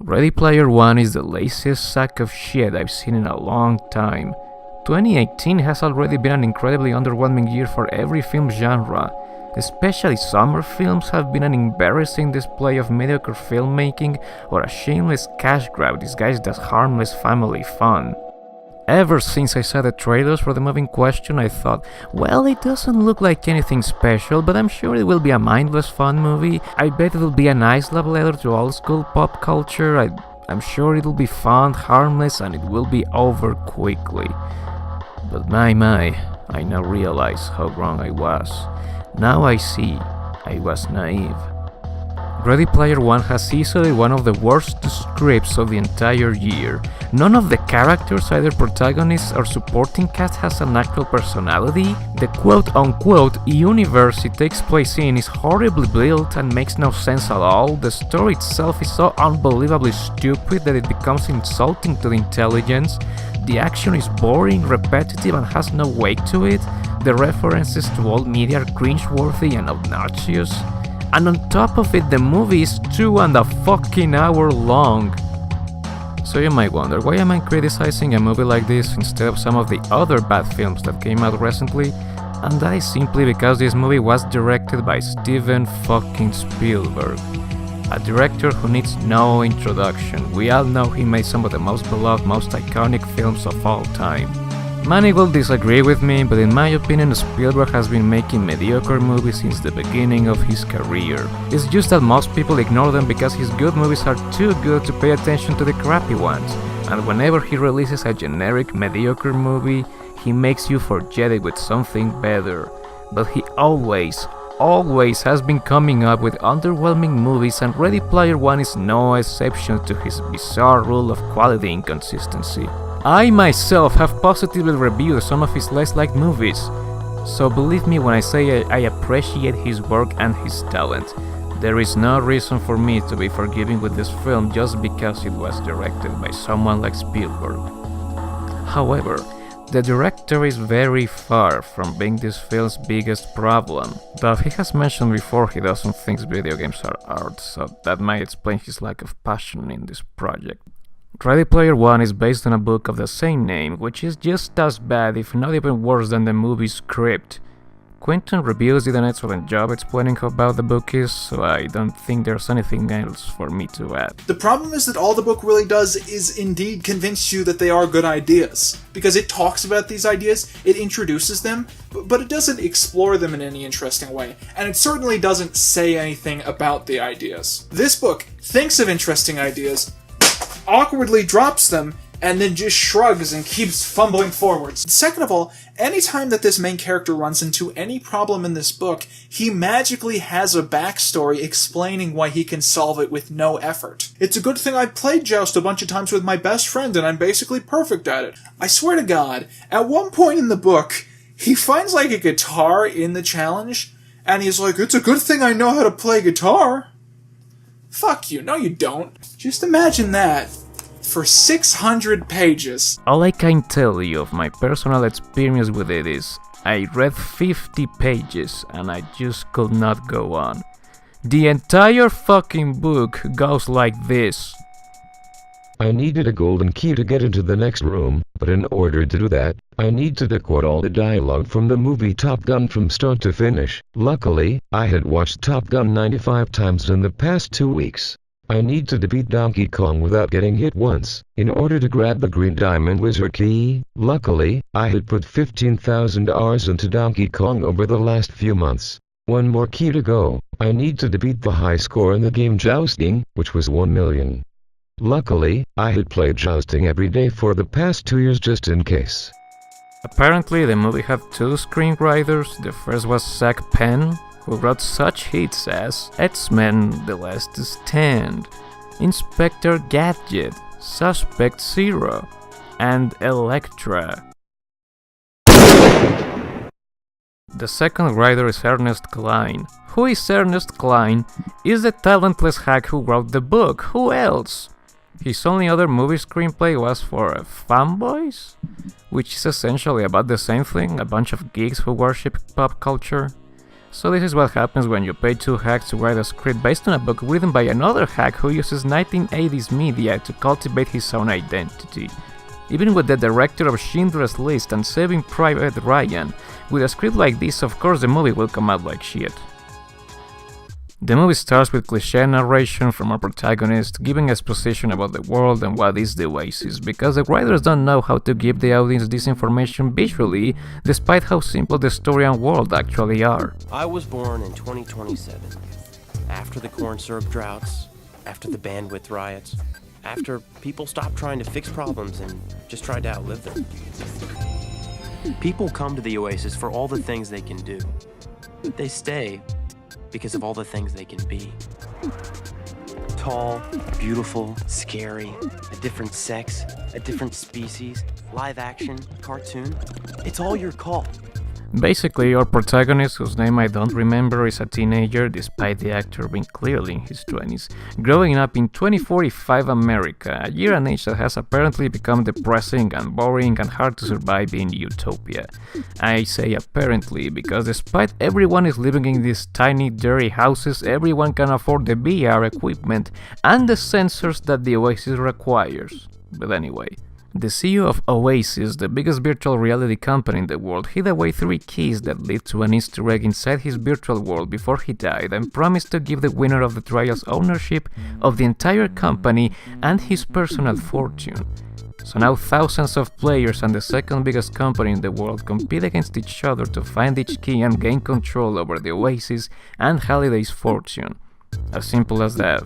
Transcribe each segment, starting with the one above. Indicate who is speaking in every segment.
Speaker 1: Ready Player One is the laziest sack of shit I've seen in a long time. 2018 has already been an incredibly underwhelming year for every film genre. Especially summer films have been an embarrassing display of mediocre filmmaking or a shameless cash grab disguised as harmless family fun. Ever since I saw the trailers for the movie in question, I thought, well, it doesn't look like anything special, but I'm sure it will be a mindless fun movie. I bet it'll be a nice love letter to old school pop culture. I'm sure it'll be fun, harmless, and it will be over quickly. But my, I now realize how wrong I was. Now I see, I was naive. Ready Player One has easily one of the worst scripts of the entire year. None of the characters, either protagonists or supporting cast, has an actual personality. The quote-unquote universe it takes place in is horribly built and makes no sense at all. The story itself is so unbelievably stupid that it becomes insulting to the intelligence. The action is boring, repetitive, and has no weight to it. The references to old media are cringeworthy and obnoxious. And on top of it, the movie is 2.5 fucking hours long. So you might wonder, why am I criticizing a movie like this instead of some of the other bad films that came out recently? And that is simply because this movie was directed by Steven fucking Spielberg. A director who needs no introduction. We all know he made some of the most beloved, most iconic films of all time. Many will disagree with me, but in my opinion, Spielberg has been making mediocre movies since the beginning of his career. It's just that most people ignore them because his good movies are too good to pay attention to the crappy ones. And whenever he releases a generic, mediocre movie, he makes you forget it with something better. But he always has been coming up with underwhelming movies, and Ready Player One is no exception to his bizarre rule of quality inconsistency. I myself have positively reviewed some of his less liked movies, so believe me when I say I appreciate his work and his talent. There is no reason for me to be forgiving with this film just because it was directed by someone like Spielberg. However, the director is very far from being this film's biggest problem, though he has mentioned before he doesn't think video games are art, so that might explain his lack of passion in this project. Ready Player One is based on a book of the same name, which is just as bad, if not even worse than the movie's script. Quentin Reviews did an excellent job explaining how bad the book is, so I don't think there's anything else for me to add.
Speaker 2: The problem is that all the book really does is indeed convince you that they are good ideas. Because it talks about these ideas, it introduces them, but it doesn't explore them in any interesting way. And it certainly doesn't say anything about the ideas. This book thinks of interesting ideas, awkwardly drops them, and then just shrugs and keeps fumbling forwards. Second of all, anytime that this main character runs into any problem in this book, he magically has a backstory explaining why he can solve it with no effort. It's a good thing I played Joust a bunch of times with my best friend and I'm basically perfect at it. I swear to God, at one point in the book, he finds like a guitar in the challenge, and he's like, it's a good thing I know how to play guitar. Fuck you, no you don't. Just imagine that. For 600 pages.
Speaker 1: All I can tell you of my personal experience with it is, I read 50 pages and I just could not go on. The entire fucking book goes like this.
Speaker 3: I needed a golden key to get into the next room, but in order to do that, I need to decode all the dialogue from the movie Top Gun from start to finish. Luckily, I had watched Top Gun 95 times in the past 2 weeks. I need to defeat Donkey Kong without getting hit once, in order to grab the green diamond wizard key. Luckily, I had put 15,000 hours into Donkey Kong over the last few months. One more key to go. I need to defeat the high score in the game Jousting, which was 1 million. Luckily, I had played Jousting every day for the past 2 years just in case.
Speaker 1: Apparently the movie had 2 screenwriters. The first was Zach Penn, who wrote such hits as X-Men: The Last Stand, Inspector Gadget, Suspect Zero, and Elektra. The second writer is Ernest Cline. Who is Ernest Cline? Is the talentless hack who wrote the book. Who else? His only other movie screenplay was for Fanboys, which is essentially about the same thing, a bunch of geeks who worship pop culture. So this is what happens when you pay two hacks to write a script based on a book written by another hack who uses 1980s media to cultivate his own identity. Even with the director of Schindler's List and Saving Private Ryan, with a script like this, of course the movie will come out like shit. The movie starts with cliché narration from our protagonist, giving exposition about the world and what is the Oasis, because the writers don't know how to give the audience this information visually, despite how simple the story and world actually are.
Speaker 4: I was born in 2027, after the corn syrup droughts, after the bandwidth riots, after people stopped trying to fix problems and just tried to outlive them. People come to the Oasis for all the things they can do. They stay because of all the things they can be. Tall, beautiful, scary, a different sex, a different species, live action, cartoon. It's all your call.
Speaker 1: Basically, our protagonist, whose name I don't remember, is a teenager, despite the actor being clearly in his 20s, growing up in 2045 America, a year and age that has apparently become depressing and boring and hard to survive in utopia. I say apparently because despite everyone is living in these tiny, dirty houses, everyone can afford the VR equipment and the sensors that the Oasis requires. But anyway. The CEO of Oasis, the biggest virtual reality company in the world, hid away 3 keys that lead to an Easter egg inside his virtual world before he died and promised to give the winner of the trials ownership of the entire company and his personal fortune. So now thousands of players and the second biggest company in the world compete against each other to find each key and gain control over the Oasis and Halliday's fortune. As simple as that.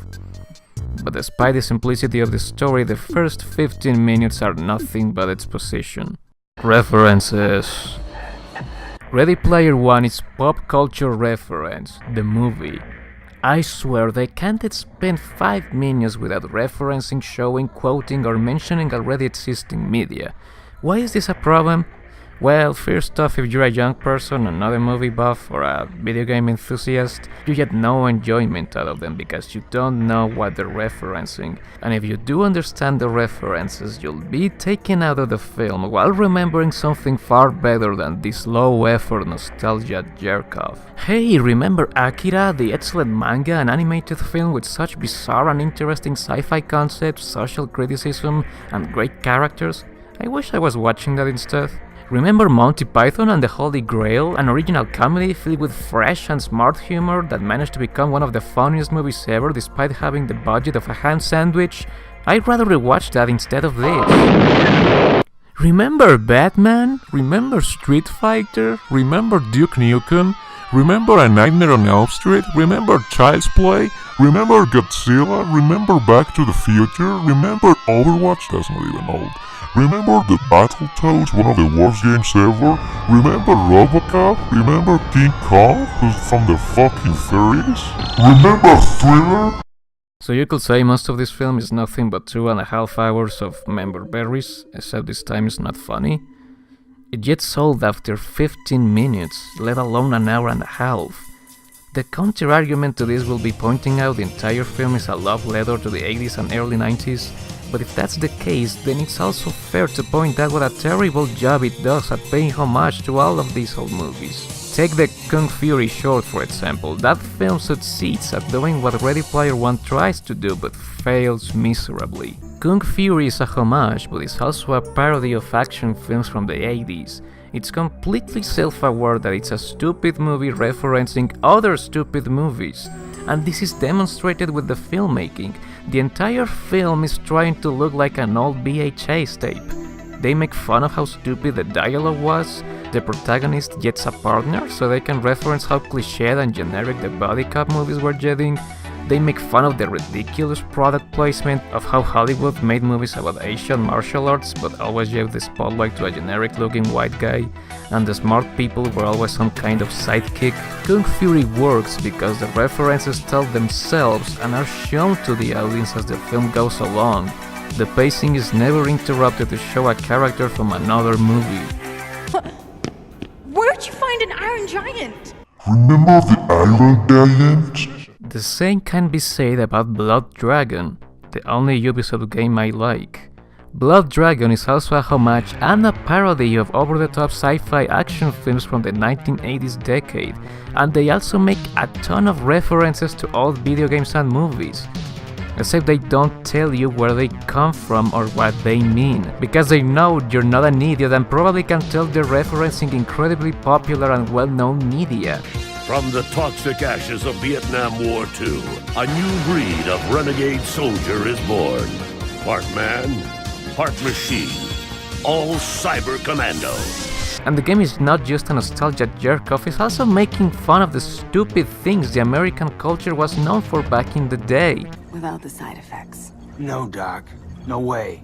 Speaker 1: But despite the simplicity of the story, the first 15 minutes are nothing but exposition. References. Ready Player One is pop culture reference, the movie. I swear they can't spend 5 minutes without referencing, showing, quoting or mentioning already existing media. Why is this a problem? Well, first off, if you're a young person, another movie buff, or a video game enthusiast, you get no enjoyment out of them because you don't know what they're referencing. And if you do understand the references, you'll be taken out of the film while remembering something far better than this low-effort nostalgia jerk-off. Hey, remember Akira, the excellent manga and animated film with such bizarre and interesting sci-fi concepts, social criticism, and great characters? I wish I was watching that instead. Remember Monty Python and the Holy Grail, an original comedy filled with fresh and smart humor that managed to become one of the funniest movies ever despite having the budget of a ham sandwich? I'd rather rewatch that instead of this. Remember Batman? Remember Street Fighter? Remember Duke Nukem? Remember A Nightmare on Elm Street? Remember Child's Play? Remember Godzilla? Remember Back to the Future? Remember Overwatch? That's not even old. Remember the Battletoads, one of the worst games ever? Remember RoboCop? Remember King Kong, who's from the fucking 30s? Remember Thriller? So you could say most of this film is nothing but 2.5 hours of member berries, except this time it's not funny. It gets sold after 15 minutes, let alone an hour and a half. The counter-argument to this will be pointing out the entire film is a love letter to the 80s and early 90s, but if that's the case, then it's also fair to point out what a terrible job it does at paying homage to all of these old movies. Take the Kung Fury short for example. That film succeeds at doing what Ready Player One tries to do but fails miserably. Kung Fury is a homage, but it's also a parody of action films from the 80s. It's completely self-aware that it's a stupid movie referencing other stupid movies. And this is demonstrated with the filmmaking. The entire film is trying to look like an old VHS tape. They make fun of how stupid the dialogue was, the protagonist gets a partner so they can reference how cliched and generic the body cop movies were getting. They make fun of the ridiculous product placement of how Hollywood made movies about Asian martial arts but always gave the spotlight to a generic looking white guy, and the smart people were always some kind of sidekick. Kung Fury works because the references tell themselves and are shown to the audience as the film goes along. The pacing is never interrupted to show a character from another movie.
Speaker 5: Where'd you find an Iron Giant?
Speaker 3: Remember the Iron Giant?
Speaker 1: The same can be said about Blood Dragon, the only Ubisoft game I like. Blood Dragon is also a homage and a parody of over-the-top sci-fi action films from the 1980s decade, and they also make a ton of references to old video games and movies. Except they don't tell you where they come from or what they mean, because they know you're not an idiot and probably can tell they're referencing incredibly popular and well-known media.
Speaker 6: From the toxic ashes of Vietnam War II, a new breed of renegade soldier is born. Part man, part machine, all cyber commando.
Speaker 1: And the game is not just a nostalgia jerk-off, it's also making fun of the stupid things the American culture was known for back in the day.
Speaker 7: Without the side effects.
Speaker 8: No, Doc. No way.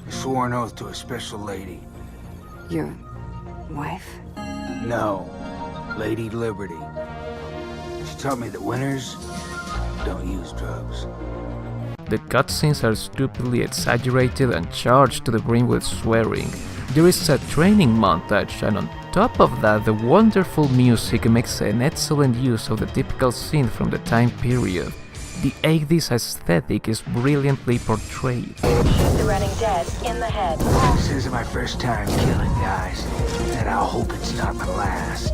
Speaker 8: I swore an oath to a special lady.
Speaker 7: Your wife?
Speaker 8: No. Lady Liberty. She taught me that winners don't use drugs.
Speaker 1: The cutscenes are stupidly exaggerated and charged to the brim with swearing. There is a training montage, and on top of that, the wonderful music makes an excellent use of the typical scene from the time period. The 80s aesthetic is brilliantly portrayed.
Speaker 9: She's running dead in the head.
Speaker 8: This isn't my first time killing guys, and I hope it's not my last.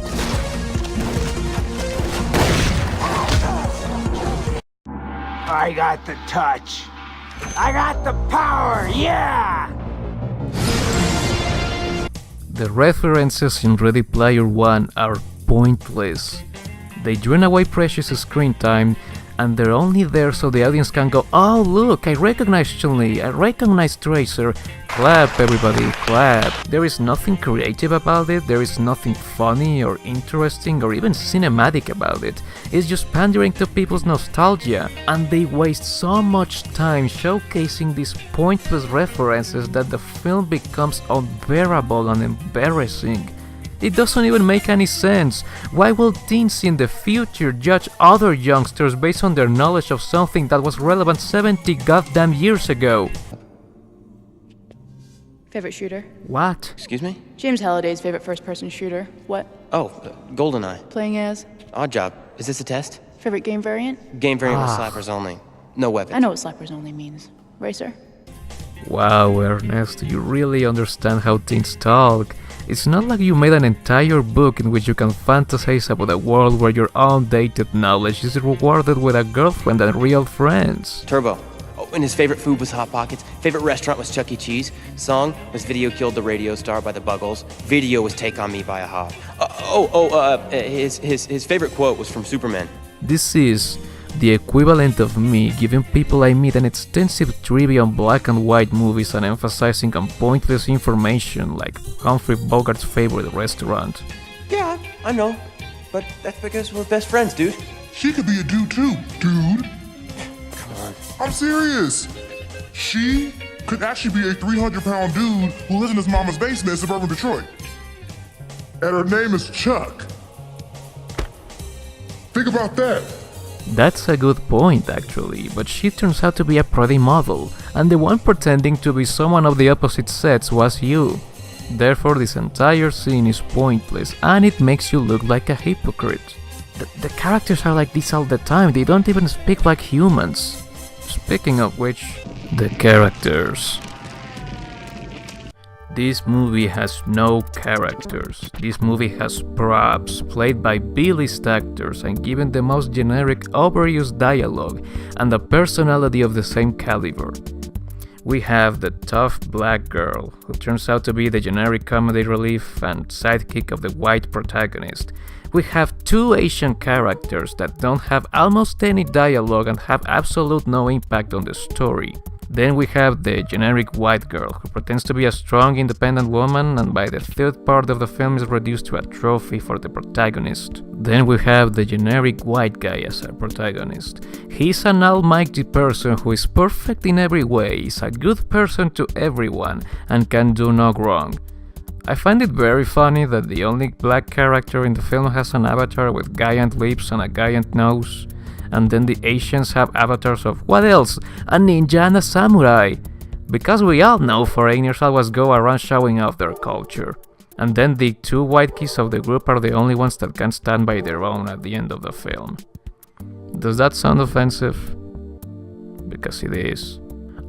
Speaker 8: I got the touch. I got the power, yeah!
Speaker 1: The references in Ready Player One are pointless. They drain away precious screen time, and they're only there so the audience can go, "Oh look, I recognize Chun-Li, I recognize Tracer." Clap everybody, clap. There is nothing creative about it, there is nothing funny or interesting or even cinematic about it. It's just pandering to people's nostalgia, and they waste so much time showcasing these pointless references that the film becomes unbearable and embarrassing. It doesn't even make any sense. Why will teens in the future judge other youngsters based on their knowledge of something that was relevant 70 goddamn years ago?
Speaker 5: Favorite shooter?
Speaker 1: What?
Speaker 4: Excuse me?
Speaker 5: James Halliday's favorite first-person shooter. What?
Speaker 4: Oh, GoldenEye.
Speaker 5: Playing as?
Speaker 4: Odd job. Is this a test?
Speaker 5: Favorite game variant?
Speaker 4: Game variant with slappers only. No weapons.
Speaker 5: I know what slappers only means. Racer?
Speaker 1: Wow, Ernest, you really understand how teens talk. It's not like you made an entire book in which you can fantasize about a world where your outdated knowledge is rewarded with a girlfriend and real friends.
Speaker 4: Turbo. Oh, and his favorite food was Hot Pockets. Favorite restaurant was Chuck E. Cheese. Song was Video Killed the Radio Star by the Buggles. Video was Take On Me by a Hob. His favorite quote was from Superman.
Speaker 1: This is the equivalent of me giving people I meet an extensive trivia on black and white movies and emphasizing on pointless information like Humphrey Bogart's favorite restaurant.
Speaker 4: Yeah, I know. But that's because we're best friends, dude.
Speaker 10: She could be a dude too, dude.
Speaker 4: Come on.
Speaker 10: I'm serious. She could actually be a 300-pound dude who lives in his mama's basement in suburban Detroit. And her name is Chuck. Think about that.
Speaker 1: That's a good point actually, but she turns out to be a pretty model, and the one pretending to be someone of the opposite sex was you. Therefore this entire scene is pointless, and it makes you look like a hypocrite. The characters are like this all the time, they don't even speak like humans. Speaking of which, the characters. This movie has no characters. This movie has props, played by B-list actors and given the most generic, overused dialogue and a personality of the same caliber. We have the tough black girl, who turns out to be the generic comedy relief and sidekick of the white protagonist. We have two Asian characters that don't have almost any dialogue and have absolute no impact on the story. Then we have the generic white girl, who pretends to be a strong, independent woman and by the third part of the film is reduced to a trophy for the protagonist. Then we have the generic white guy as our protagonist. He's an almighty person who is perfect in every way, is a good person to everyone, and can do no wrong. I find it very funny that the only black character in the film has an avatar with giant lips and a giant nose. And then the Asians have avatars of, what else? A ninja and a samurai! Because we all know foreigners always go around showing off their culture. And then the two white kids of the group are the only ones that can stand by their own at the end of the film. Does that sound offensive? Because it is.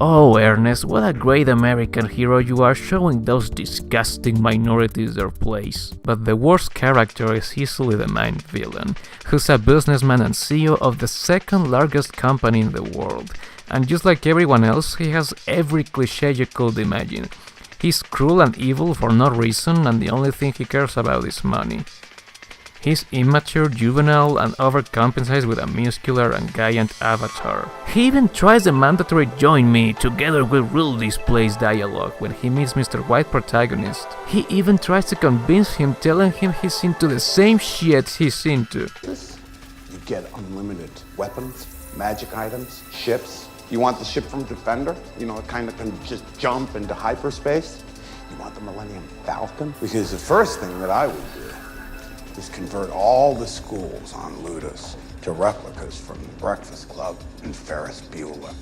Speaker 1: Oh, Ernest, what a great American hero you are, showing those disgusting minorities their place. But the worst character is easily the main villain, who's a businessman and CEO of the second largest company in the world. And just like everyone else, he has every cliché you could imagine. He's cruel and evil for no reason, and the only thing he cares about is money. He's immature, juvenile, and overcompensates with a muscular and giant avatar. He even tries the mandatory "join me, together we'll rule this place" dialogue when he meets Mr. White protagonist. He even tries to convince him, telling him he's into the same shit he's into.
Speaker 11: You get unlimited weapons, magic items, ships. You want the ship from Defender? You know, it kind of can just jump into hyperspace. You want the Millennium Falcon? Because the first thing that I would do is convert all the schools on Ludus to replicas from the Breakfast Club and Ferris Bueller.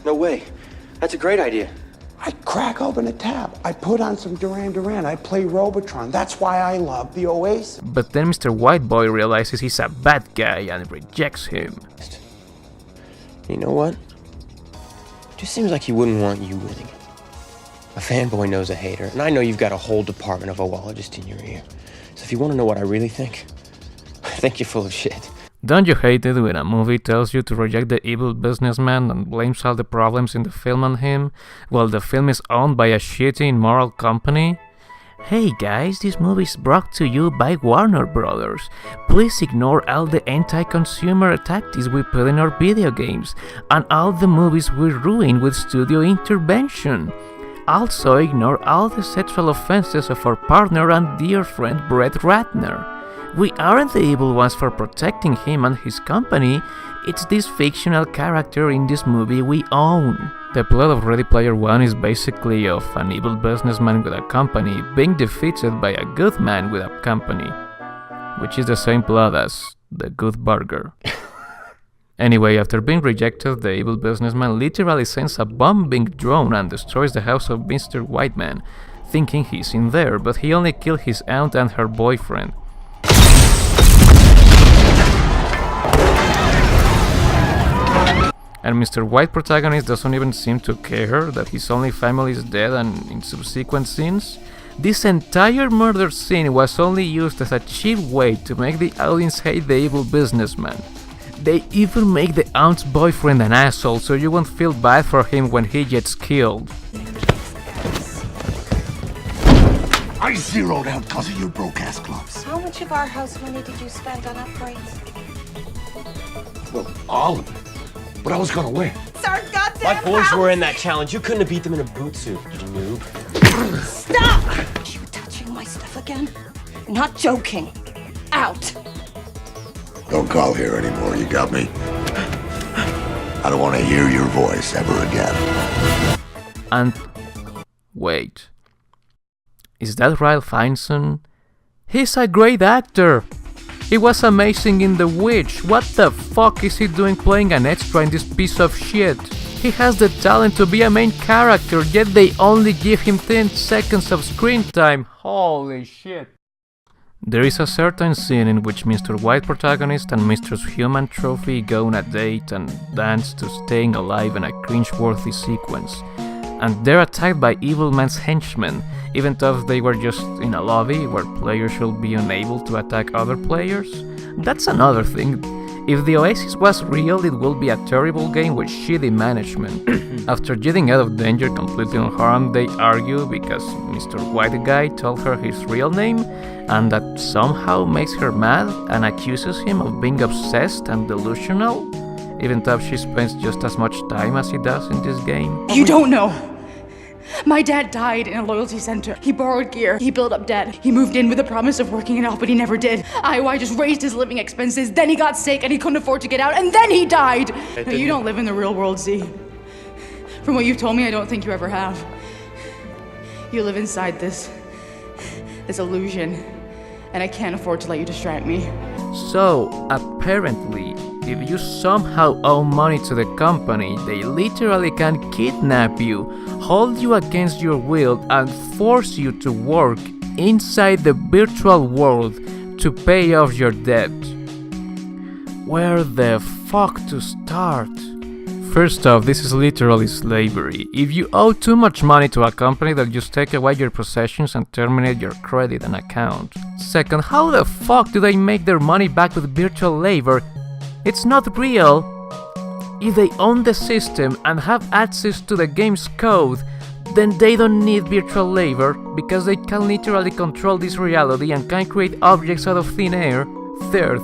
Speaker 4: No way. That's a great idea.
Speaker 11: I crack open a tab. I put on some Duran Duran. I play Robotron. That's why I love the Oasis.
Speaker 1: But then Mr. White Boy realizes he's a bad guy and rejects him.
Speaker 4: You know what? Just seems like he wouldn't want you winning. A fanboy knows a hater, and I know you've got a whole department of oologists in your ear. So if you want to know what I really think, I think you're full of shit.
Speaker 1: Don't you hate it when a movie tells you to reject the evil businessman and blames all the problems in the film on him, while the film is owned by a shitty, immoral company? Hey guys, this movie is brought to you by Warner Brothers. Please ignore all the anti-consumer tactics we put in our video games, and all the movies we ruin with studio intervention. Also ignore all the sexual offenses of our partner and dear friend Brett Ratner. We aren't the evil ones for protecting him and his company, it's this fictional character in this movie we own. The plot of Ready Player One is basically of an evil businessman with a company being defeated by a good man with a company, which is the same plot as The Good Burger. Anyway, after being rejected, the evil businessman literally sends a bombing drone and destroys the house of Mr. Whiteman, thinking he's in there, but he only killed his aunt and her boyfriend. And Mr. White protagonist doesn't even seem to care that his only family is dead, and in subsequent scenes, this entire murder scene was only used as a cheap way to make the audience hate the evil businessman. They even make the aunt's boyfriend an asshole, so you won't feel bad for him when he gets killed.
Speaker 12: I zeroed out because of your broke-ass gloves.
Speaker 9: How much of our house money did you spend on upgrades?
Speaker 12: Well, all of it. But I was gonna win.
Speaker 9: It's our goddamn
Speaker 4: My boys
Speaker 9: house.
Speaker 4: were in that challenge. You couldn't have beat them in a boot suit, you noob.
Speaker 9: Stop! You touching my stuff again? Not joking. Out.
Speaker 12: Don't call here anymore, you got me? I don't want to hear your voice ever again.
Speaker 1: And wait, is that Ralph Fiennes? He's a great actor! He was amazing in The Witch. What the fuck is he doing playing an extra in this piece of shit? He has the talent to be a main character, yet they only give him 10 seconds of screen time. Holy shit. There is a certain scene in which Mr. White protagonist and Mistress Human Trophy go on a date and dance to Staying Alive in a cringe-worthy sequence. And they're attacked by Evil Man's henchmen, even though they were just in a lobby where players should be unable to attack other players. That's another thing. If the Oasis was real, it would be a terrible game with shitty management. After getting out of danger completely unharmed, they argue because Mr. White Guy told her his real name, and that somehow makes her mad and accuses him of being obsessed and delusional, even though she spends just as much time as he does in this game.
Speaker 5: You don't know. My dad died in a loyalty center. He borrowed gear. He built up debt. He moved in with the promise of working it out, but he never did. IOI just raised his living expenses. Then he got sick and he couldn't afford to get out, and then he died. No, you don't live in the real world, Z. From what you've told me, I don't think you ever have. You live inside this illusion, and I can't afford to let you distract me.
Speaker 1: So, apparently, if you somehow owe money to the company, they literally can kidnap you, hold you against your will, and force you to work inside the virtual world to pay off your debt. Where the fuck to start? First off, this is literally slavery. If you owe too much money to a company, they'll just take away your possessions and terminate your credit and account. Second, how the fuck do they make their money back with virtual labor? It's not real. If they own the system and have access to the game's code, then they don't need virtual labor because they can literally control this reality and can create objects out of thin air. Third,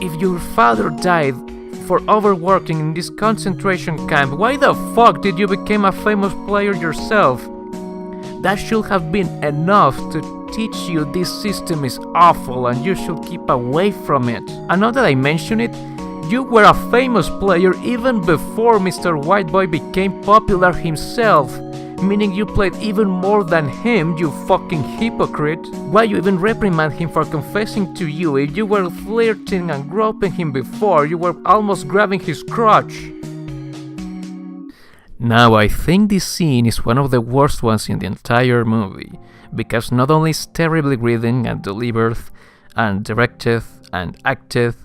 Speaker 1: if your father died for overworking in this concentration camp, why the fuck did you become a famous player yourself? That should have been enough to teach you this system is awful and you should keep away from it. And now that I mention it, you were a famous player even before Mr. Whiteboy became popular himself, meaning you played even more than him, you fucking hypocrite. Why you even reprimand him for confessing to you? If you were flirting and groping him before, you were almost grabbing his crotch. Now I think this scene is one of the worst ones in the entire movie, because not only is terribly written and delivered and directed and acted,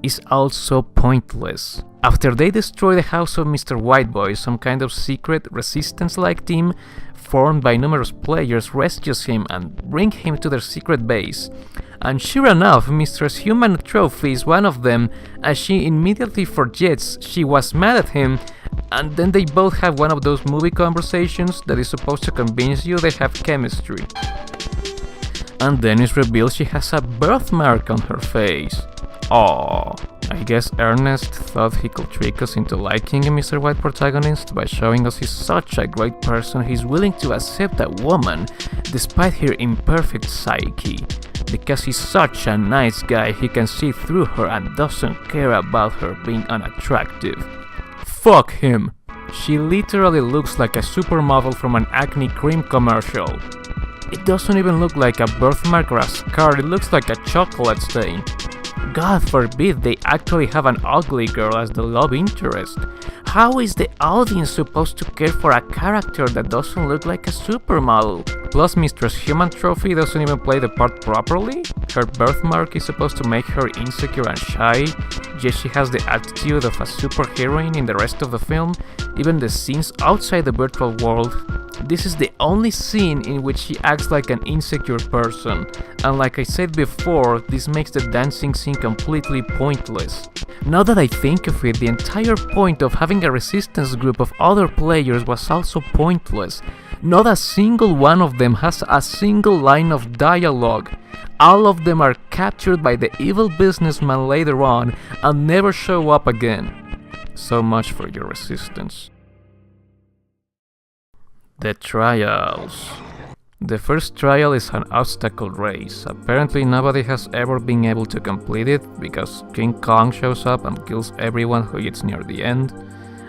Speaker 1: is also pointless. After they destroy the house of Mr. Whiteboy, some kind of secret resistance-like team formed by numerous players rescues him and bring him to their secret base. And sure enough, Mistress Human Trophy is one of them, as she immediately forgets she was mad at him, and then they both have one of those movie conversations that is supposed to convince you they have chemistry. And then it's revealed she has a birthmark on her face. Aww. I guess Ernest thought he could trick us into liking a Mr. White protagonist by showing us he's such a great person he's willing to accept a woman despite her imperfect psyche. Because he's such a nice guy, he can see through her and doesn't care about her being unattractive. Fuck him! She literally looks like a supermodel from an acne cream commercial. It doesn't even look like a birthmark or a scar, it looks like a chocolate stain. God forbid they actually have an ugly girl as the love interest. How is the audience supposed to care for a character that doesn't look like a supermodel? Plus, Mistress Human Trophy doesn't even play the part properly? Her birthmark is supposed to make her insecure and shy, yet she has the attitude of a superheroine in the rest of the film, even the scenes outside the virtual world. This is the only scene in which she acts like an insecure person, and like I said before, this makes the dancing scene completely pointless. Now that I think of it, the entire point of having a resistance group of other players was also pointless. Not a single one of them has a single line of dialogue. All of them are captured by the evil businessman later on and never show up again. So much for your resistance. The trials. The first trial is an obstacle race. Apparently nobody has ever been able to complete it because King Kong shows up and kills everyone who gets near the end,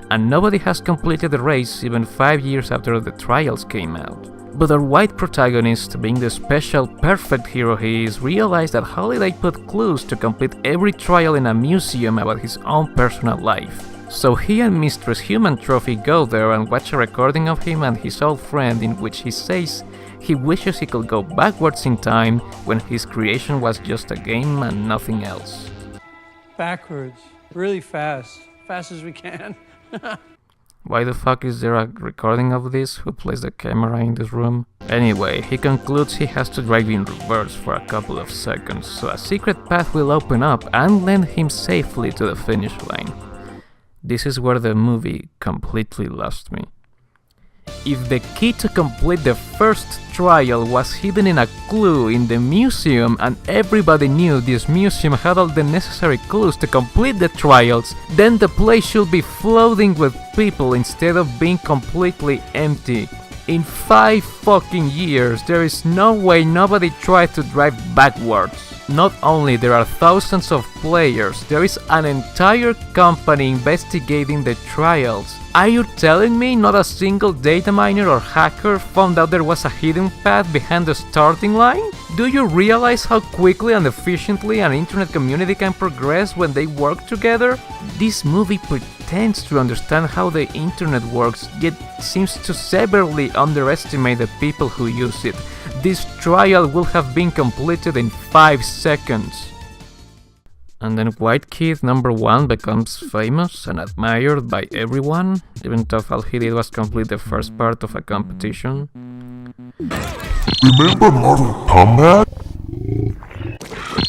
Speaker 1: and nobody has completed the race even 5 years after the trials came out. But our white protagonist, being the special perfect hero he is, realized that Holiday put clues to complete every trial in a museum about his own personal life. So he and Mistress Human Trophy go there and watch a recording of him and his old friend in which he says he wishes he could go backwards in time when his creation was just a game and nothing else.
Speaker 13: Backwards. Really fast. Fast as we can.
Speaker 1: Why the fuck is there a recording of this? Who plays the camera in this room? Anyway, he concludes he has to drive in reverse for a couple of seconds, so a secret path will open up and land him safely to the finish line. This is where the movie completely lost me. If the key to complete the first trial was hidden in a clue in the museum and everybody knew this museum had all the necessary clues to complete the trials, then the place should be floating with people instead of being completely empty. In 5 fucking years, there is no way nobody tried to drive backwards. Not only there are thousands of players, there is an entire company investigating the trials. Are you telling me not a single data miner or hacker found out there was a hidden path behind the starting line? Do you realize how quickly and efficiently an internet community can progress when they work together? This movie pretends to understand how the internet works, yet seems to severely underestimate the people who use it. This trial will have been completed in 5 seconds. And then White Kid #1 becomes famous and admired by everyone, even though all he did was complete the first part of a competition.
Speaker 10: Remember Mortal Kombat?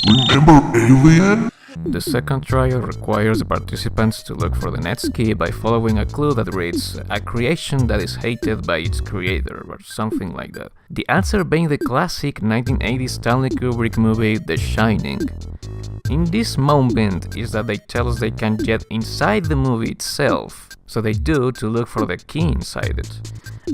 Speaker 10: Remember Alien?
Speaker 1: The second trial requires the participants to look for the next key by following a clue that reads, "A creation that is hated by its creator," or something like that. The answer being the classic 1980s Stanley Kubrick movie The Shining. In this moment is that they tell us they can get inside the movie itself, so they do to look for the key inside it.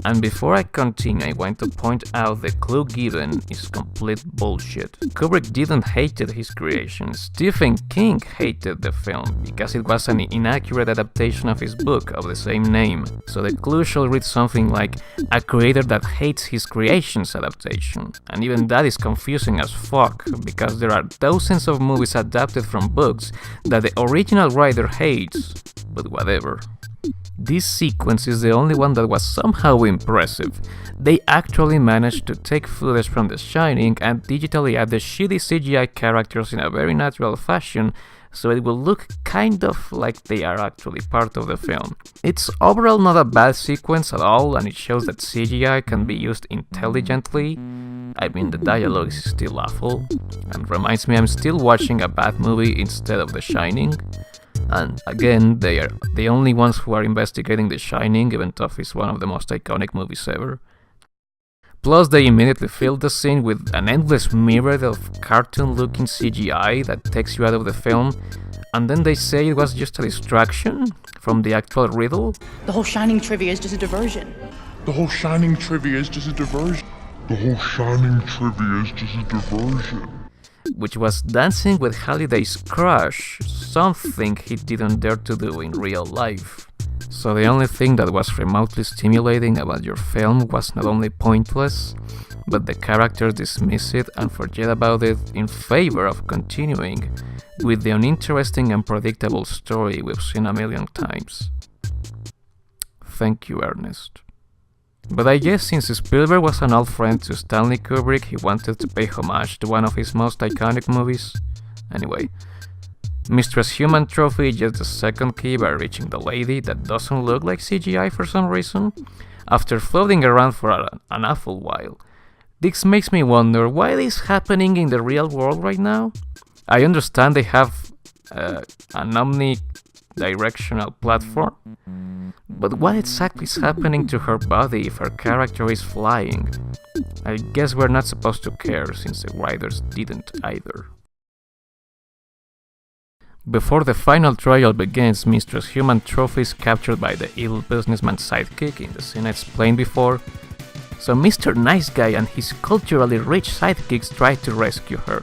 Speaker 1: And before I continue, I want to point out the clue given is complete bullshit. Kubrick didn't hate his creation. Stephen King hated the film because it was an inaccurate adaptation of his book of the same name. So the clue should read something like "a creator that hates his creation's adaptation." And even that is confusing as fuck because there are dozens of movies adapted from books that the original writer hates, but whatever. This sequence is the only one that was somehow impressive. They actually managed to take footage from The Shining and digitally add the shitty CGI characters in a very natural fashion, so it will look kind of like they are actually part of the film. It's overall not a bad sequence at all, and it shows that CGI can be used intelligently. I mean, the dialogue is still awful, and reminds me I'm still watching a bad movie instead of The Shining. And again, they are the only ones who are investigating The Shining, even though it's one of the most iconic movies ever. Plus, they immediately filled the scene with an endless myriad of cartoon-looking CGI that takes you out of the film, and then they say it was just a distraction from the actual riddle.
Speaker 5: The whole Shining trivia is just a diversion.
Speaker 10: The whole Shining trivia is just a diversion. The whole Shining trivia is just a diversion.
Speaker 1: Which was dancing with Halliday's crush, something he didn't dare to do in real life. So the only thing that was remotely stimulating about your film was not only pointless, but the characters dismiss it and forget about it in favor of continuing with the uninteresting and predictable story we've seen a million times. Thank you, Ernest. But I guess since Spielberg was an old friend to Stanley Kubrick, he wanted to pay homage to one of his most iconic movies. Anyway, Mistress Human Trophy gets the second key by reaching the lady that doesn't look like CGI for some reason, after floating around for an awful while. This makes me wonder why this is happening in the real world right now. I understand they have an omnidirectional platform, but what exactly is happening to her body if her character is flying? I guess we're not supposed to care since the writers didn't either. Before the final trial begins, Mistress Human Trophy is captured by the evil businessman's sidekick in the scene I explained before. So Mr. Nice Guy and his culturally rich sidekicks try to rescue her.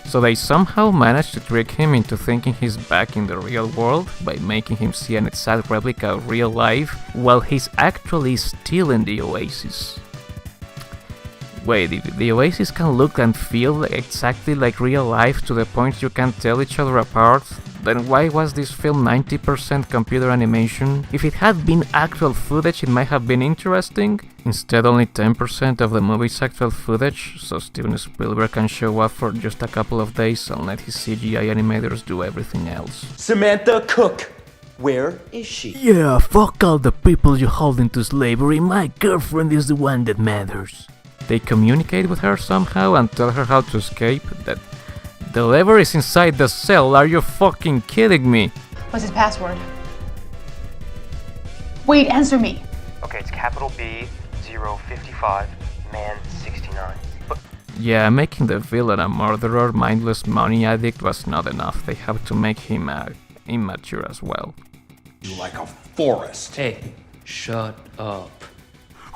Speaker 1: So they somehow manage to trick him into thinking he's back in the real world by making him see an exact replica of real life while he's actually still in the Oasis. Wait, if the Oasis can look and feel exactly like real life to the point you can't tell each other apart, then why was this film 90% computer animation? If it had been actual footage, it might have been interesting. Instead, only 10% of the movie's actual footage, so Steven Spielberg can show up for just a couple of days and let his CGI animators do everything else.
Speaker 4: Samantha Cook! Where is she?
Speaker 1: Yeah, fuck all the people you hold into slavery, my girlfriend is the one that matters. They communicate with her somehow and tell her how to escape. That the lever is inside the cell, are you fucking kidding me?
Speaker 5: What's his password? Wait, answer me.
Speaker 14: Okay, it's capital B 055 man 69.
Speaker 1: Yeah, making the villain a murderer, mindless money addict was not enough. They have to make him immature as well.
Speaker 11: You like a forest.
Speaker 14: Hey, shut up.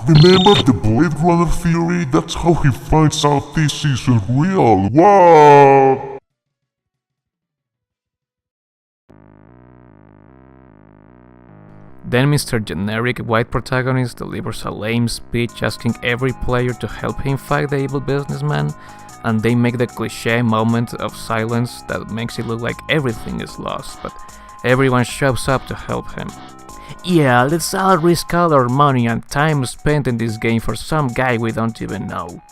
Speaker 10: Remember the Blade Runner theory? That's how he finds out this isn't real. Wow!
Speaker 1: Then Mr. Generic White Protagonist delivers a lame speech asking every player to help him fight the evil businessman, and they make the cliché moment of silence that makes it look like everything is lost, but everyone shows up to help him. Yeah, let's all risk all our money and time spent in this game for some guy we don't even know.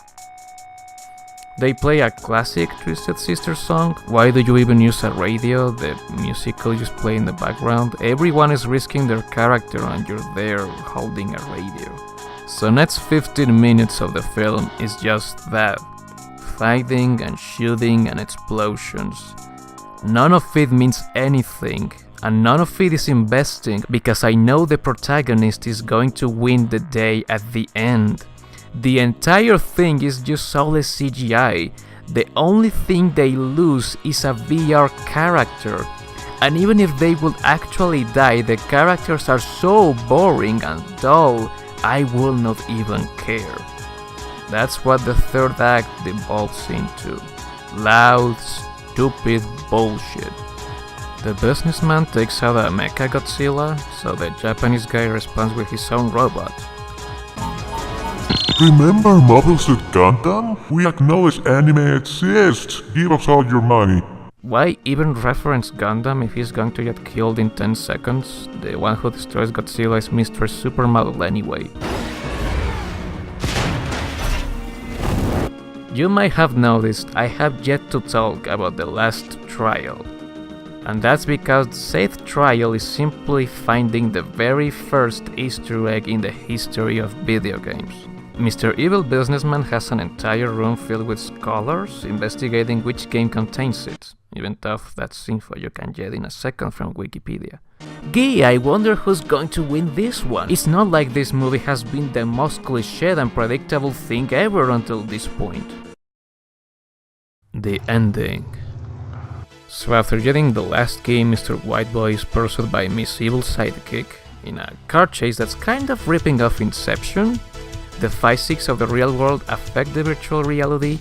Speaker 1: They play a classic Twisted Sister song. Why do you even use a radio? The musical just play in the background. Everyone is risking their character and you're there holding a radio. So next 15 minutes of the film is just that. Fighting and shooting and explosions. None of it means anything, and none of it is investing because I know the protagonist is going to win the day at the end. The entire thing is just soulless CGI. The only thing they lose is a VR character. And even if they would actually die, the characters are so boring and dull, I will not even care. That's what the third act devolves into. Loud, stupid bullshit. The businessman takes out a Mecha Godzilla, so the Japanese guy responds with his own robot.
Speaker 10: Remember Mobile Suit Gundam? We acknowledge anime exists. Give us all your money.
Speaker 1: Why even reference Gundam if he's going to get killed in 10 seconds? The one who destroys Godzilla is Mr. Supermodel anyway. You might have noticed I have yet to talk about the last trial. And that's because said trial is simply finding the very first Easter egg in the history of video games. Mr. Evil Businessman has an entire room filled with scholars investigating which game contains it, even though that's info you can get in a second from Wikipedia. Gee, I wonder who's going to win this one. It's not like this movie has been the most cliched and predictable thing ever until this point. The ending. So after getting the last game, Mr. Whiteboy is pursued by Miss Evil's sidekick in a car chase that's kind of ripping off Inception. The physics of the real world affect the virtual reality,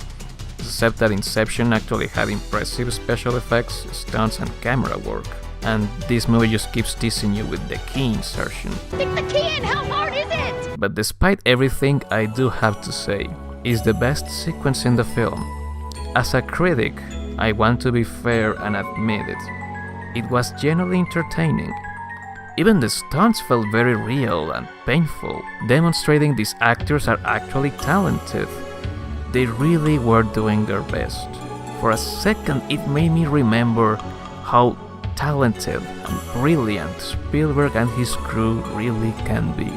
Speaker 1: except that Inception actually had impressive special effects, stunts and camera work. And this movie just keeps teasing you with the key insertion.
Speaker 9: Stick the key in! How hard is it?
Speaker 1: But despite everything, I do have to say, it's the best sequence in the film. As a critic, I want to be fair and admit it. It was genuinely entertaining. Even the stunts felt very real and painful, demonstrating these actors are actually talented. They really were doing their best. For a second, it made me remember how talented and brilliant Spielberg and his crew really can be.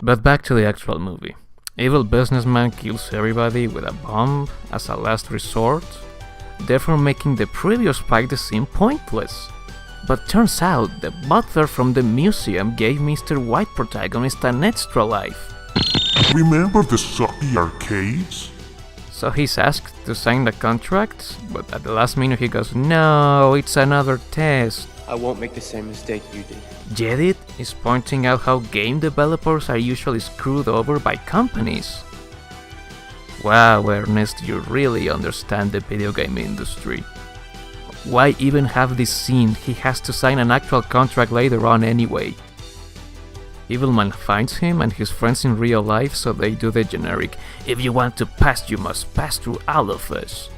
Speaker 1: But back to the actual movie. Evil Businessman kills everybody with a bomb as a last resort, therefore making the previous fight seem pointless. But turns out the butler from the museum gave Mr. White protagonist an extra life.
Speaker 10: Remember the sucky arcades?
Speaker 1: So he's asked to sign the contract, but at the last minute he goes, "No, it's another test."
Speaker 4: I won't make the same mistake you did.
Speaker 1: Jedit is pointing out how game developers are usually screwed over by companies. Wow, Ernest, you really understand the video game industry. Why even have this scene? He has to sign an actual contract later on anyway. Evilman finds him and his friends in real life, so they do the generic, "If you want to pass, you must pass through all of us."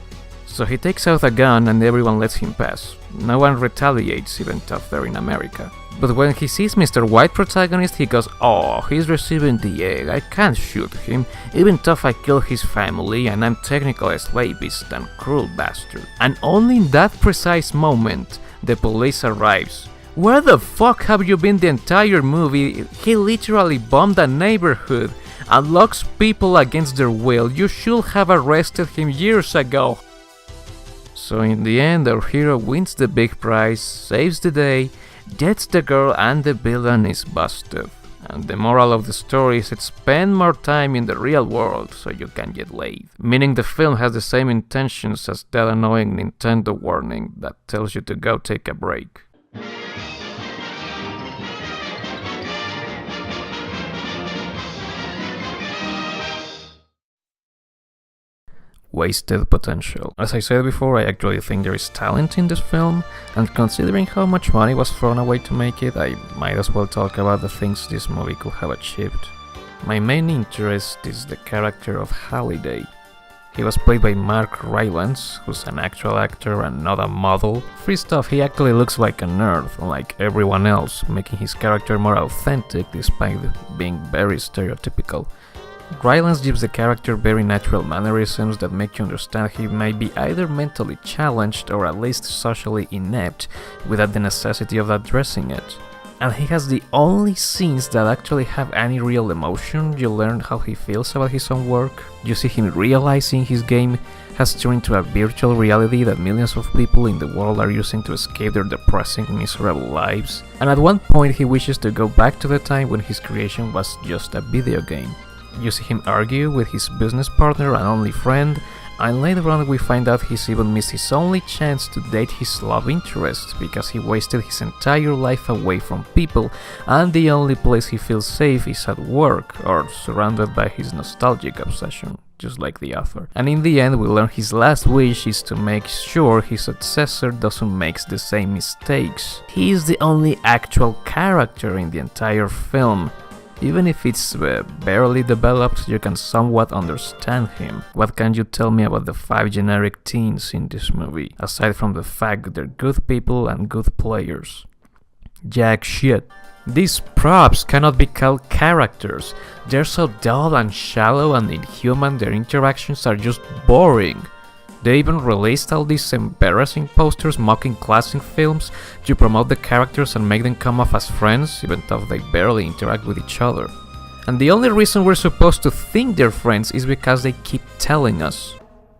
Speaker 1: So he takes out a gun and everyone lets him pass. No one retaliates, even though they're in America. But when he sees Mr. White protagonist, he goes, "Oh, he's receiving the egg, I can't shoot him, even though I killed his family and I'm technically a slavist and cruel bastard." And only in that precise moment, the police arrives. Where the fuck have you been the entire movie? He literally bombed a neighborhood and locks people against their will. You should have arrested him years ago. So in the end, our hero wins the big prize, saves the day, gets the girl, and the villain is busted. And the moral of the story is spend more time in the real world so you can get laid. Meaning the film has the same intentions as that annoying Nintendo warning that tells you to go take a break. Wasted potential. As I said before, I actually think there is talent in this film, and considering how much money was thrown away to make it, I might as well talk about the things this movie could have achieved. My main interest is the character of Halliday. He was played by Mark Rylance, who's an actual actor and not a model. First off, he actually looks like a nerd, like everyone else, making his character more authentic despite being very stereotypical. Rylance gives the character very natural mannerisms that make you understand he might be either mentally challenged or at least socially inept, without the necessity of addressing it. And he has the only scenes that actually have any real emotion. You learn how he feels about his own work. You see him realizing his game has turned into a virtual reality that millions of people in the world are using to escape their depressing, miserable lives. And at one point he wishes to go back to the time when his creation was just a video game. You see him argue with his business partner and only friend, and later on we find out he's even missed his only chance to date his love interest because he wasted his entire life away from people, and the only place he feels safe is at work, or surrounded by his nostalgic obsession, just like the author. And in the end we learn his last wish is to make sure his successor doesn't make the same mistakes. He is the only actual character in the entire film. Even if it's barely developed, you can somewhat understand him. What can you tell me about the 5 generic teens in this movie, aside from the fact that they're good people and good players? Jack shit. These props cannot be called characters. They're so dull and shallow and inhuman, their interactions are just boring. They even released all these embarrassing posters mocking classic films to promote the characters and make them come off as friends, even though they barely interact with each other. And the only reason we're supposed to think they're friends is because they keep telling us.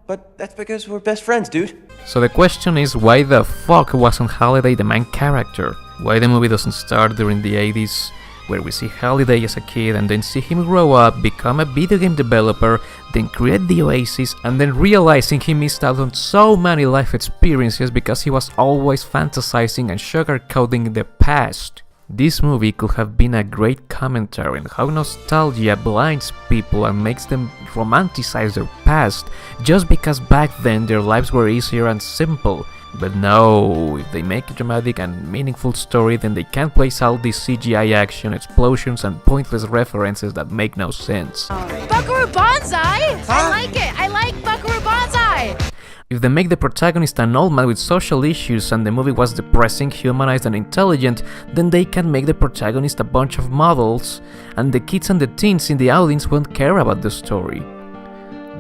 Speaker 4: But that's because we're best friends, dude.
Speaker 1: So the question is, why the fuck wasn't Halliday the main character? Why the movie doesn't start during the 80s, where we see Halliday as a kid and then see him grow up, become a video game developer, then create the Oasis, and then realizing he missed out on so many life experiences because he was always fantasizing and sugarcoating the past. This movie could have been a great commentary on how nostalgia blinds people and makes them romanticize their past, just because back then their lives were easier and simple. But no, if they make a dramatic and meaningful story, then they can't place all these CGI action, explosions and pointless references that make no sense.
Speaker 15: Buckaroo Banzai? Huh? I like it! I like Buckaroo Banzai!
Speaker 1: If they make the protagonist an old man with social issues and the movie was depressing, humanized and intelligent, then they can make the protagonist a bunch of models, and the kids and the teens in the audience won't care about the story.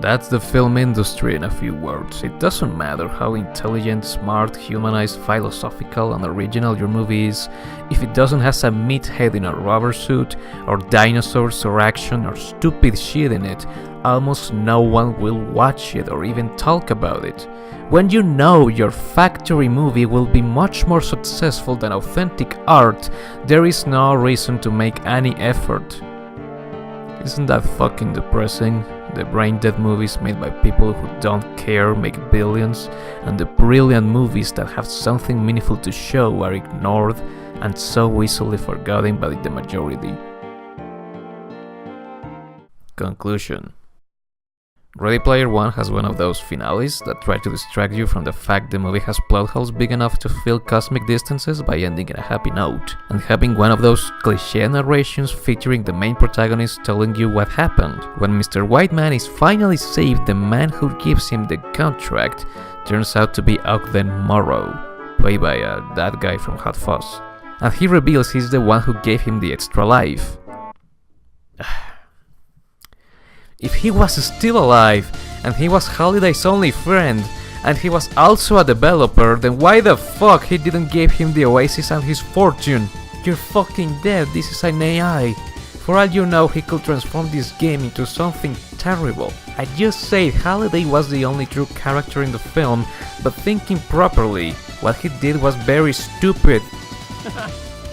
Speaker 1: That's the film industry in a few words. It doesn't matter how intelligent, smart, humanized, philosophical and original your movie is, if it doesn't have a meathead in a rubber suit, or dinosaurs or action or stupid shit in it, almost no one will watch it or even talk about it. When you know your factory movie will be much more successful than authentic art, there is no reason to make any effort. Isn't that fucking depressing? The brain-dead movies made by people who don't care make billions, and the brilliant movies that have something meaningful to show are ignored and so easily forgotten by the majority. Conclusion. Ready Player One has one of those finales that try to distract you from the fact the movie has plot holes big enough to fill cosmic distances by ending in a happy note, and having one of those cliché narrations featuring the main protagonist telling you what happened. When Mr. Whiteman is finally saved, the man who gives him the contract turns out to be Ogden Morrow, played by that guy from Hot Fuzz, and he reveals he's the one who gave him the extra life. If he was still alive, and he was Halliday's only friend, and he was also a developer, then why the fuck he didn't give him the Oasis and his fortune? You're fucking dead, this is an AI. For all you know, he could transform this game into something terrible. I just said Halliday was the only true character in the film, but thinking properly, what he did was very stupid.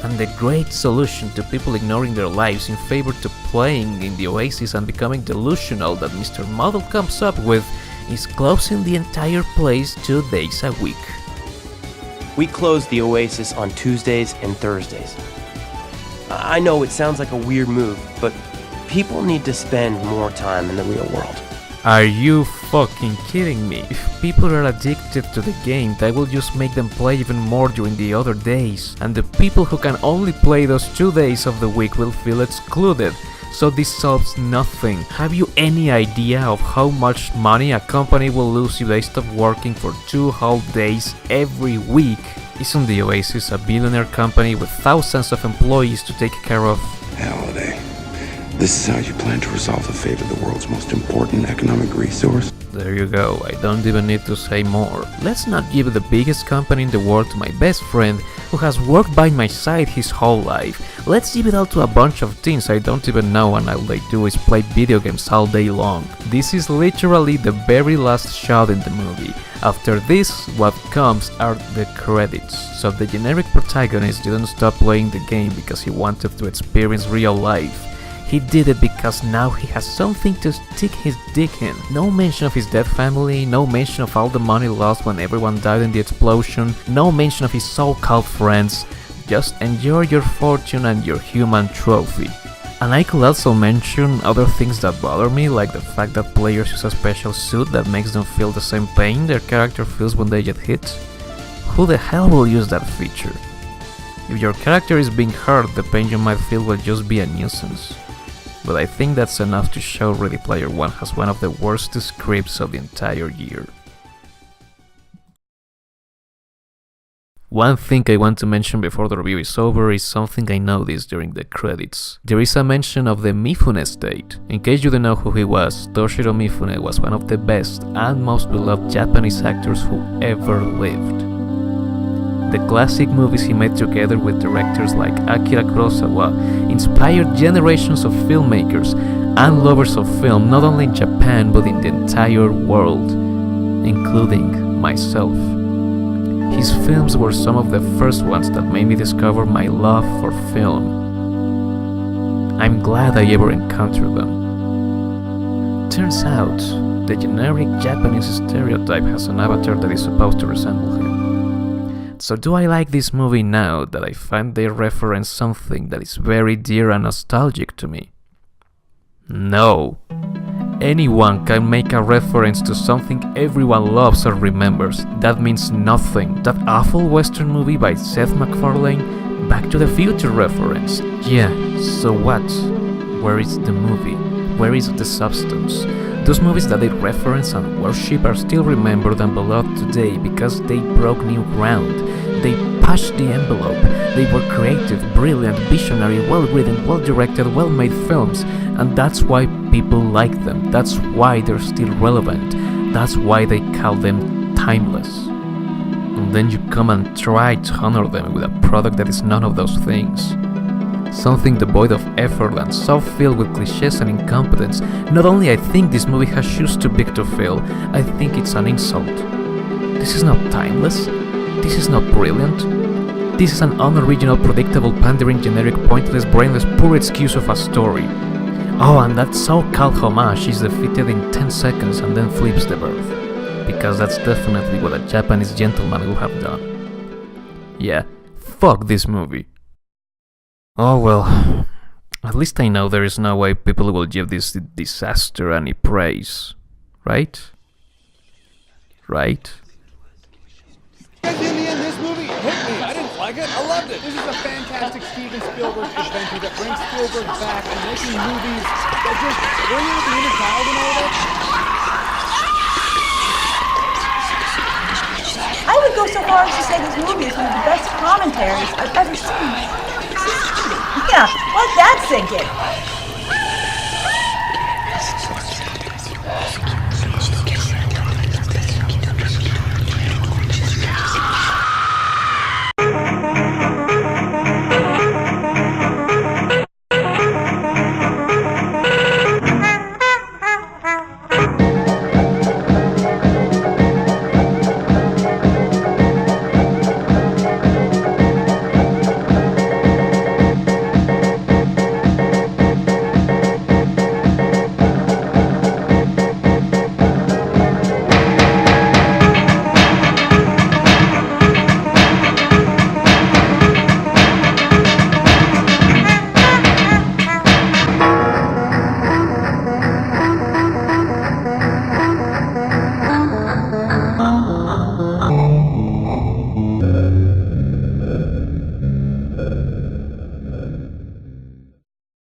Speaker 1: And the great solution to people ignoring their lives in favor to playing in the Oasis and becoming delusional that Mr. Model comes up with is closing the entire place 2 days a week.
Speaker 4: We close the Oasis on Tuesdays and Thursdays. I know it sounds like a weird move, but people need to spend more time in the real world.
Speaker 1: Are you fucking kidding me? If people are addicted to the game, that will just make them play even more during the other days. And the people who can only play those 2 days of the week will feel excluded. So this solves nothing. Have you any idea of how much money a company will lose if they stop working for 2 whole days every week? Isn't the Oasis a billionaire company with thousands of employees to take care of?
Speaker 12: Halliday,
Speaker 11: This is how you plan to resolve the fate of the world's most important economic resource?
Speaker 1: There you go, I don't even need to say more. Let's not give the biggest company in the world to my best friend who has worked by my side his whole life. Let's give it all to a bunch of teens I don't even know and all they do is play video games all day long. This is literally the very last shot in the movie. After this, what comes are the credits. So the generic protagonist didn't stop playing the game because he wanted to experience real life. He did it because now he has something to stick his dick in. No mention of his dead family, no mention of all the money lost when everyone died in the explosion, no mention of his so-called friends. Just enjoy your fortune and your human trophy. And I could also mention other things that bother me, like the fact that players use a special suit that makes them feel the same pain their character feels when they get hit. Who the hell will use that feature? If your character is being hurt, the pain you might feel will just be a nuisance. But I think that's enough to show Ready Player One has one of the worst scripts of the entire year. One thing I want to mention before the review is over is something I noticed during the credits. There is a mention of the Mifune estate. In case you don't know who he was, Toshiro Mifune was one of the best and most beloved Japanese actors who ever lived. The classic movies he made together with directors like Akira Kurosawa inspired generations of filmmakers and lovers of film not only in Japan but in the entire world, including myself. His films were some of the first ones that made me discover my love for film. I'm glad I ever encountered them. Turns out, the generic Japanese stereotype has an avatar that is supposed to resemble him. So do I like this movie now that I find they reference something that is very dear and nostalgic to me? No. Anyone can make a reference to something everyone loves or remembers. That means nothing. That awful Western movie by Seth MacFarlane, Back to the Future reference. Yeah, so what? Where is the movie? Where is the substance? Those movies that they reference and worship are still remembered and beloved today because they broke new ground. They pushed the envelope. They were creative, brilliant, visionary, well-written, well-directed, well-made films. And that's why people like them. That's why they're still relevant. That's why they call them timeless. And then you come and try to honor them with a product that is none of those things. Something devoid of effort and so filled with cliches and incompetence. Not only I think this movie has shoes too big to fill, I think it's an insult. This is not timeless. This is not brilliant. This is an unoriginal, predictable, pandering, generic, pointless, brainless, poor excuse of a story. Oh, and that so-called homage is defeated in 10 seconds and then flips the bird. Because that's definitely what a Japanese gentleman would have done. Yeah, fuck this movie. Oh well, at least I know there is no way people will give this disaster any praise. Right? Right?
Speaker 16: This movie hit me. I didn't like it. I loved it. This is a fantastic Steven Spielberg adventure that brings Spielberg back and making movies that just bring out the inner child and all that.
Speaker 9: I would go so far as to say this movie is one of the best commentaries I've ever seen. Yeah, let that sink in.